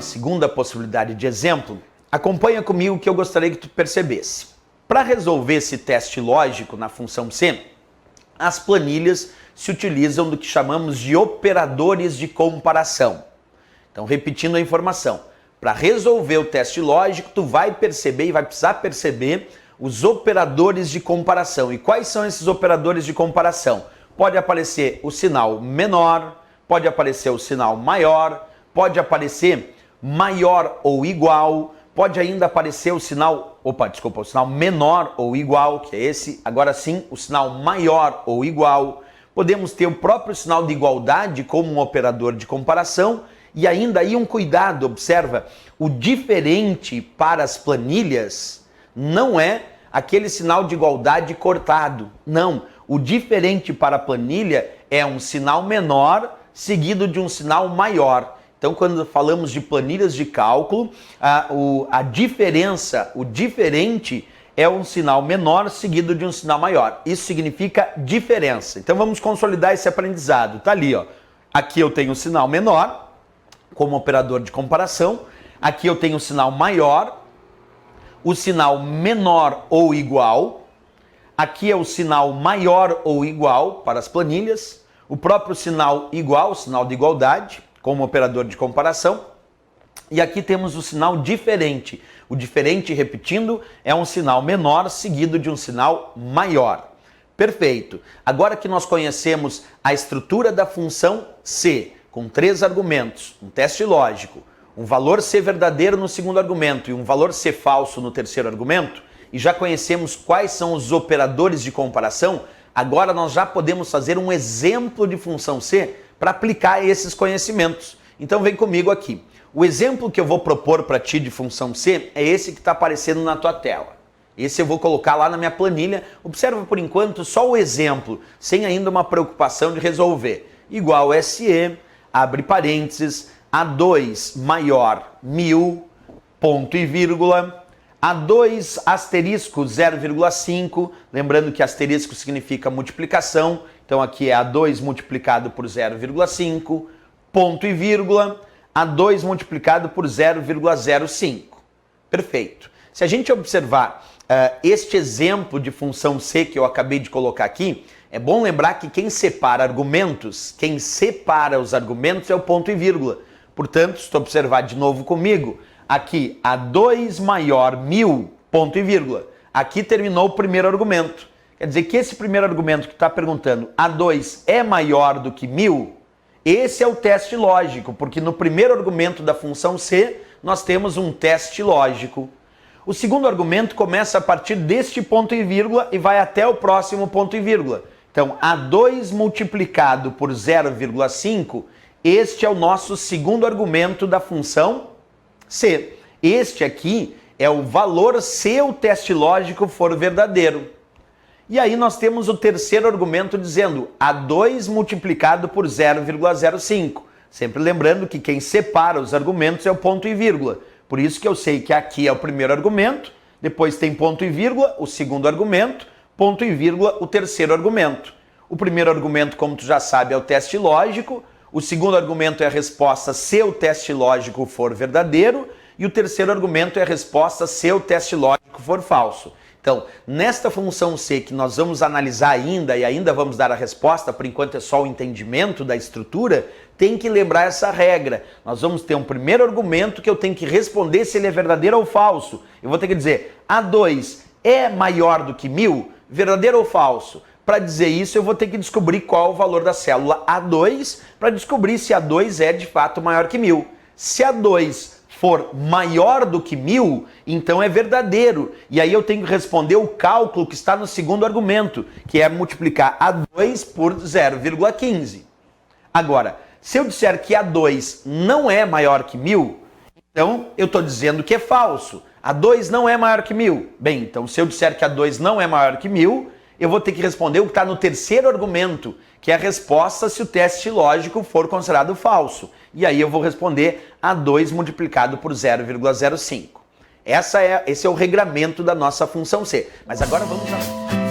segunda possibilidade de exemplo, acompanha comigo que eu gostaria que tu percebesse. Para resolver esse teste lógico na função C, as planilhas se utilizam do que chamamos de operadores de comparação. Então, repetindo a informação, para resolver o teste lógico, tu vai perceber e vai precisar perceber os operadores de comparação. E quais são esses operadores de comparação? Pode aparecer o sinal menor, pode aparecer o sinal maior, pode aparecer maior ou igual, pode ainda aparecer o sinal, o sinal menor ou igual, que é esse, agora sim, o sinal maior ou igual. Podemos ter o próprio sinal de igualdade como um operador de comparação e ainda aí um cuidado, observa, o diferente para as planilhas não é aquele sinal de igualdade cortado, não. O diferente para a planilha é um sinal menor seguido de um sinal maior. Então, quando falamos de planilhas de cálculo, a diferença, o diferente é um sinal menor seguido de um sinal maior. Isso significa diferença. Então, vamos consolidar esse aprendizado. Tá ali, ó. Aqui eu tenho o sinal menor como operador de comparação. Aqui eu tenho o sinal maior, o sinal menor ou igual. Aqui é o sinal maior ou igual para as planilhas. O próprio sinal igual, o sinal de igualdade, como operador de comparação. E aqui temos o sinal diferente. O diferente, repetindo, é um sinal menor seguido de um sinal maior. Perfeito. Agora que nós conhecemos a estrutura da função C, com 3 argumentos, um teste lógico, um valor C verdadeiro no segundo argumento e um valor C falso no terceiro argumento, e já conhecemos quais são os operadores de comparação, agora nós já podemos fazer um exemplo de função C para aplicar esses conhecimentos. Então vem comigo aqui. O exemplo que eu vou propor para ti de função C é esse que está aparecendo na tua tela. Esse eu vou colocar lá na minha planilha. Observa por enquanto só o exemplo, sem ainda uma preocupação de resolver. Igual SE, abre parênteses, A2 maior 1000, ponto e vírgula, A2 asterisco 0,5, lembrando que asterisco significa multiplicação, então aqui é A2 multiplicado por 0,5, ponto e vírgula, A2 multiplicado por 0,05. Perfeito. Se a gente observar este exemplo de função C que eu acabei de colocar aqui, é bom lembrar que quem separa os argumentos é o ponto e vírgula. Portanto, se tu observar de novo comigo, aqui A2 maior 1000, ponto e vírgula. Aqui terminou o primeiro argumento. Quer dizer que esse primeiro argumento que está perguntando A2 é maior do que 1000, esse é o teste lógico, porque no primeiro argumento da função C nós temos um teste lógico. O segundo argumento começa a partir deste ponto e vírgula e vai até o próximo ponto e vírgula. Então, A2 multiplicado por 0,5, este é o nosso segundo argumento da função C. Este aqui é o valor se o teste lógico for verdadeiro. E aí nós temos o terceiro argumento dizendo A2 multiplicado por 0,05. Sempre lembrando que quem separa os argumentos é o ponto e vírgula. Por isso que eu sei que aqui é o primeiro argumento, depois tem ponto e vírgula, o segundo argumento, ponto e vírgula, o terceiro argumento. O primeiro argumento, como tu já sabe, é o teste lógico. O segundo argumento é a resposta se o teste lógico for verdadeiro. E o terceiro argumento é a resposta se o teste lógico for falso. Então, nesta função C que nós vamos analisar ainda e ainda vamos dar a resposta, por enquanto é só o entendimento da estrutura, tem que lembrar essa regra. Nós vamos ter um primeiro argumento que eu tenho que responder se ele é verdadeiro ou falso. Eu vou ter que dizer, A2 é maior do que 1000? Verdadeiro ou falso? Para dizer isso, eu vou ter que descobrir qual é o valor da célula A2 para descobrir se A2 é de fato maior que 1000. Se A2 for maior do que 1000, então é verdadeiro. E aí eu tenho que responder o cálculo que está no segundo argumento, que é multiplicar A2 por 0,15. Agora, se eu disser que A2 não é maior que 1000, então eu estou dizendo que é falso. A2 não é maior que 1000. Bem, então se eu disser que A2 não é maior que 1000, eu vou ter que responder o que está no terceiro argumento, que é a resposta se o teste lógico for considerado falso. E aí eu vou responder A2 multiplicado por 0,05. Esse é o regramento da nossa função C. Mas agora vamos lá.